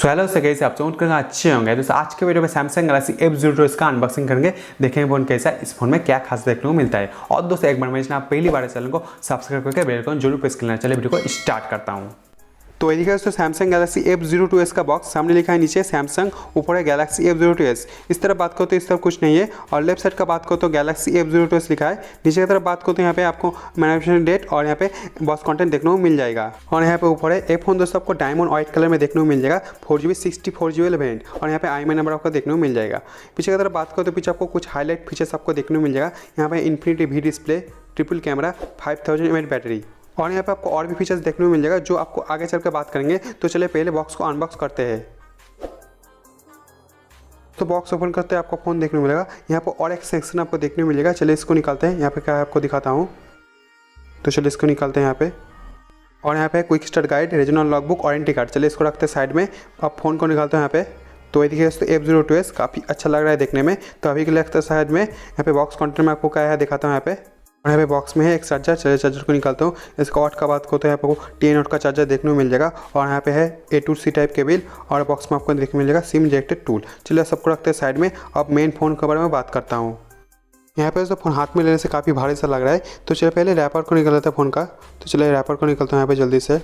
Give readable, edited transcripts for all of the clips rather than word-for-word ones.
So hello से कैसे आप उम्मीद करना अच्छे होंगे। दोस्तों आज के वीडियो में सैमसंग गैलेक्सी F02s का अनबॉक्सिंग करेंगे, देखेंगे फोन कैसा है, इस फोन में क्या खास देखने को मिलता है। और दोस्तों एक बार मेरे आप पहली बार चैनल को सब्सक्राइब करके बेल आइकन जरूर प्रेस करना। चलिए वीडियो को स्टार्ट करता हूँ। तो ये दोस्तों सैमसंग गैलेक्सी F02s का बॉक्स, सामने लिखा है नीचे सैमसंग, ऊपर है गैलेक्सी F02s। इस तरफ बात करो तो इस तरफ कुछ नहीं है, और लेफ्ट साइड का बात करो तो गैलेक्सी F02s लिखा है। नीचे की तरफ बात करो तो यहाँ पे आपको मैन्युफैक्चरिंग डेट और यहाँ पे बॉक्स कंटेंट देखने को मिल जाएगा। और यहाँ पे ऊपर है ये फोन दोस्तों आपको डायमंड व्हाइट कलर में देखने को मिल जाएगा, 4GB 64GB वेरिएंट, और यहाँ पे IMEI नंबर आपको देखने को मिल जाएगा। पीछे की तरफ बात करो तो पीछे आपको कुछ हाईलाइट फीचर्स आपको देखने को मिल जाएगा। यहाँ पे infinity V display, triple camera, 5000 mAh battery, और यहाँ पे आपको और भी फीचर्स देखने को मिल जाएगा जो आपको आगे चल कर बात करेंगे। तो चलिए पहले बॉक्स को अनबॉक्स करते हैं। तो बॉक्स ओपन करते हैं आपको फ़ोन देखने को मिलेगा। यहाँ पर और एक सेक्शन आपको देखने को मिलेगा। चलिए इसको निकालते हैं। यहाँ पे क्या है आपको दिखाता हूँ। तो चलिए इसको निकालते हैं यहाँ पे। और यहाँ पे quick start guide, regional logbook, warranty card. चलिए इसको रखते हैं साइड में। अब फ़ोन को निकालते हैं यहाँ पे। तो ये देखिए दोस्तों F02s काफ़ी अच्छा लग रहा है देखने में। तो अभी के लिए रखते हैं साइड में। यहाँ पे बॉक्स कंटेंट में आपको क्या है दिखाता हूँ यहाँ पे। और यहाँ पे बॉक्स में है एक चार्जर। चलिए चार्जर को निकालता हूँ। इसका वाट का बात करो तो यहाँ पे आपको 10 वाट का चार्जर देखने को मिल जाएगा। और यहाँ पे है A2C टाइप केबल, और बॉक्स में आपको देखने को मिल जाएगा सिम इंजेक्टेड टूल। चलिए सबको रखते हैं साइड में। अब मेन फ़ोन के बारे में बात करता हूँ। यहाँ पे तो फ़ोन हाथ में लेने से काफ़ी भारी सा लग रहा है। तो चलिए पहले रैपर को निकाल लेते हैं फ़ोन का। तो चलिए रैपर को निकलता हूँ यहाँ पे जल्दी से।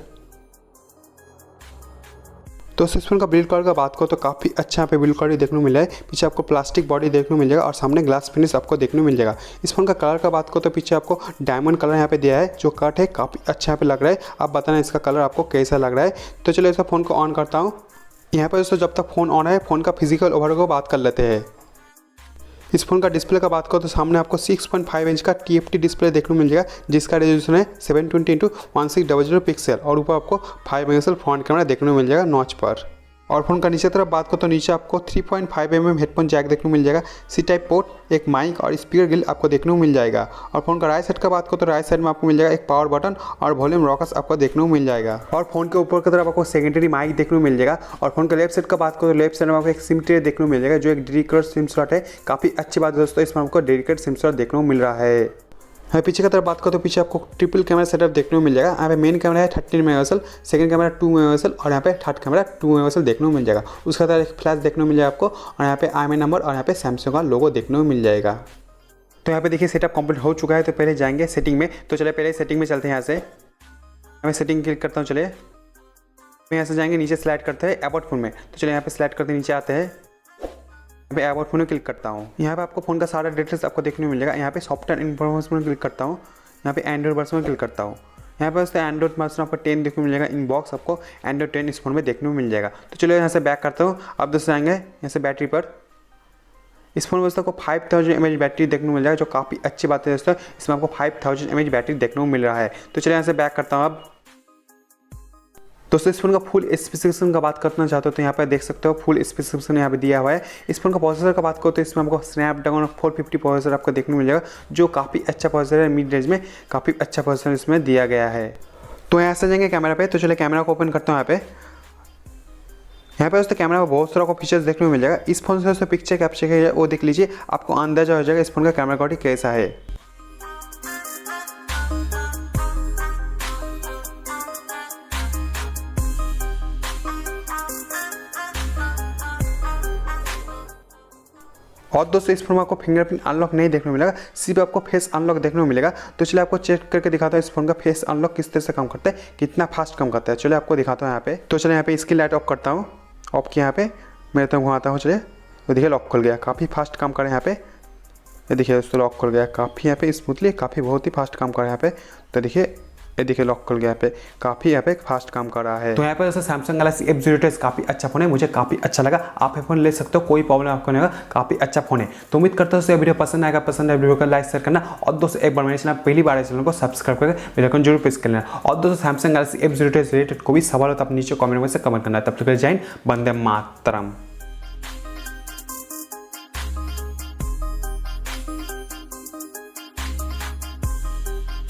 तो इस फोन का बिल्ड क्वालिटी का बात करो तो काफ़ी अच्छा यहाँ पे बिल्ड क्वालिटी देखने को मिला है। पीछे आपको प्लास्टिक बॉडी देखने को मिल जाएगा और सामने ग्लास फिनिश आपको देखने को मिल जाएगा। इस फोन का कलर का बात करो तो पीछे आपको डायमंड कलर यहाँ पे दिया है, जो कट है काफ़ी अच्छा यहाँ पे लग रहा है। आप बताना इसका कलर आपको कैसा लग रहा है। तो चलिए इस फ़ोन को ऑन करता हूँ। यहाँ पर दोस्तों जब तक फ़ोन ऑन है, फ़ोन का फिजिकल ओवरऑल को बात कर लेते हैं। इस फोन का डिस्प्ले का बात करो तो सामने आपको 6.5 इंच का TFT डिस्प्ले देखने को मिल जाएगा, जिसका रेजोल्यूशन है 720x1600 पिक्सल, और ऊपर आपको 5 मेगापिक्सल फ्रंट कैमरा देखने को मिल जाएगा नॉच पर। और फोन का नीचे तरफ बात करो तो नीचे आपको 3.5 mm हेडफोन जैक देखने को मिल जाएगा, C टाइप पोर्ट, एक माइक और स्पीकर ग्रिल आपको देखने को मिल जाएगा। और फोन का राइट साइड का बात करो तो राइट साइड में आपको मिल जाएगा एक पावर बटन और वॉल्यूम रॉकर्स आपको देखने को मिल जाएगा। और फोन के ऊपर की तरफ आपको सेकेंडरी माइक देखने को मिल जाएगा। और फोन का लेफ्ट साइड का बात करो तो लेफ्ट साइड में आपको एक सिम ट्रे देखने को मिल जाएगा, जो एक डेडिकेटेड सिम स्लॉट है। काफ़ी अच्छी बात है दोस्तों, इसमें आपको डेडिकेटेड सिम स्लॉट देखने को मिल रहा है। हाँ, पीछे की तरफ बात करो तो पीछे आपको ट्रिपल कैमरा सेटअप देखने को मिल जाएगा। यहाँ पे मेन कैमरा है 13 मेगापिक्सल, सेकंड कैमरा 2 मेगापिक्सल, और यहाँ पे थर्ड कैमरा 2 मेगापिक्सल देखने को मिल जाएगा। उसके बाद एक फ्लैश देखने को मिल जाएगा आपको, और यहाँ पे IMEI नंबर और यहाँ पे सैमसंग का लोगो देखने को मिल जाएगा। तो यहाँ पे देखिए सेटअप कंप्लीट हो चुका है। तो पहले जाएंगे सेटिंग में। तो चलिए पहले सेटिंग में चलते हैं। यहाँ से मैं सेटिंग क्लिक करता हूँ। चलिए मैं यहाँ से जाएंगे, नीचे स्लाइड करते हैं अबाउट फोन में। तो चलिए यहाँ पे स्लाइड करते नीचे आते हैं। यहाँ पे अबाउट फोन में क्लिक करता हूँ। यहाँ पे आपको फोन का सारा डिटेल्स आपको देखने को मिल जाएगा। यहाँ पे सॉफ्टवेयर इन्फॉर्मेशन में क्लिक करता हूँ। यहाँ पे एंड्रॉइड वर्जन में क्लिक करता हूँ। यहाँ पे एंड्रॉइड वर्जन आपको 10 देखने को मिल जाएगा। इनबॉक्स आपको एंड्रॉइड 10 इस फोन में देखने को मिल जाएगा। तो चलो यहाँ से बैक करता हूँ। अब दोस्तों आएंगे यहाँ से बैटरी पर। इस फोन में दोस्तों आपको 5000 mAh बैटरी देखने को मिल जाएगा, जो काफ़ी अच्छी बात है दोस्तों। इसमें आपको 5000 mAh बैटरी देखने को मिल रहा है। तो चलिए यहाँ से बैक करता हूँ। अब दोस्तों इस फोन का फुल स्पेसिफिकेशन का बात करना चाहते हो तो यहाँ पर देख सकते हो फुल स्पेसिफिकेशन यहाँ पे दिया हुआ है। इस फोन का प्रोसेसर का बात करो तो इसमें आपको स्नैपड्रैगन 450 प्रोसेसर आपको देखने को मिल जाएगा, जो काफ़ी अच्छा प्रोसेसर है। मिड रेंज में काफ़ी अच्छा प्रोसेसर इसमें दिया गया है। तो यहाँ से जाएंगे कैमरा पे। तो चलिए कैमरा को ओपन करता हूँ। यहाँ पे दोस्तों कैमरा में बहुत सारा को फीचर्स देखने को मिल जाएगा। इस फोन से दोस्तों पिक्चर कैप्चर किया वो देख लीजिए, आपको अंदाजा हो जाएगा इस फोन का कैमरा क्वालिटी कैसा है। और दोस्तों इस फोन में आपको फिंगरप्रिंट अनलॉक नहीं देखने को मिलेगा, सिर्फ आपको फेस अनलॉक देखने को मिलेगा। तो चलिए आपको चेक करके दिखाता हूँ इस फोन का फेस अनलॉक किस तरह से काम करता है, कितना फास्ट काम करता है। चलिए आपको दिखाता हूँ यहाँ पे। तो चलिए यहाँ पे इसकी लाइट ऑफ करता हूँ। ऑफ किया यहाँ पे मेरे तरफ घुमाता हूँ। चलिए तो देखिए लॉक खुल गया, काफ़ी फास्ट काम कर रहा है यहाँ पे। ये देखिए दोस्तों लॉक खुल गया, काफ़ी यहाँ पे स्मूथली, काफ़ी बहुत ही फास्ट काम कर रहा है यहाँ पे। तो देखिए ये देखिए लॉक खुल गया, यहाँ पे काफ़ी यहाँ पे फास्ट काम कर रहा है। तो यहाँ पे दोस्तों सैमसंग गैलेक्सी F02s काफ़ी अच्छा फोन है, मुझे काफ़ी अच्छा लगा। आप ये फोन ले सकते हो, कोई प्रॉब्लम आपको नहीं होगा, काफ़ी अच्छा फोन है। तो उम्मीद करता हूँ वीडियो पसंद आएगा। पसंद है वीडियो को लाइक शेयर करना, और दोस्तों एक बार मेरे चैनल पहली बार चैनल को सब्सक्राइब करके बेल आइकन जरूर प्रेस कर लेना। और दोस्तों सैमसंग गैलेक्सी F02s रिलेटेड कोई सवाल हो तो आप नीचे कमेंट में से कमेंट करना। तब तक जय हिंद, वंदे मातरम।